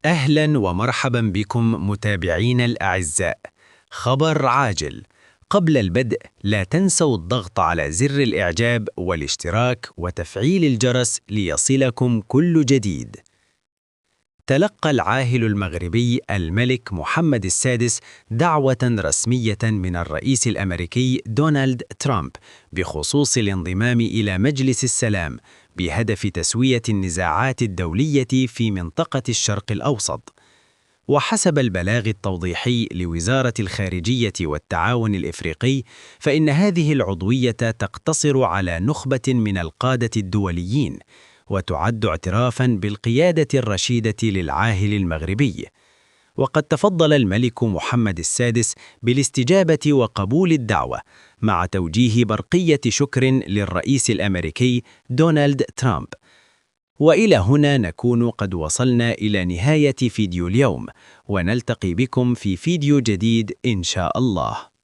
أهلاً ومرحباً بكم متابعينا الأعزاء. خبر عاجل: قبل البدء لا تنسوا الضغط على زر الإعجاب والاشتراك وتفعيل الجرس ليصلكم كل جديد. تلقى العاهل المغربي الملك محمد السادس دعوة رسمية من الرئيس الأمريكي دونالد ترامب بخصوص الانضمام إلى مجلس السلام بهدف تسوية النزاعات الدولية في منطقة الشرق الأوسط. وحسب البلاغ التوضيحي لوزارة الخارجية والتعاون الإفريقي، فإن هذه العضوية تقتصر على نخبة من القادة الدوليين، وتعد اعترافاً بالقيادة الرشيدة للعاهل المغربي. وقد تفضل الملك محمد السادس بالاستجابة وقبول الدعوة، مع توجيه برقية شكر للرئيس الأمريكي دونالد ترامب. وإلى هنا نكون قد وصلنا إلى نهاية فيديو اليوم، ونلتقي بكم في فيديو جديد إن شاء الله.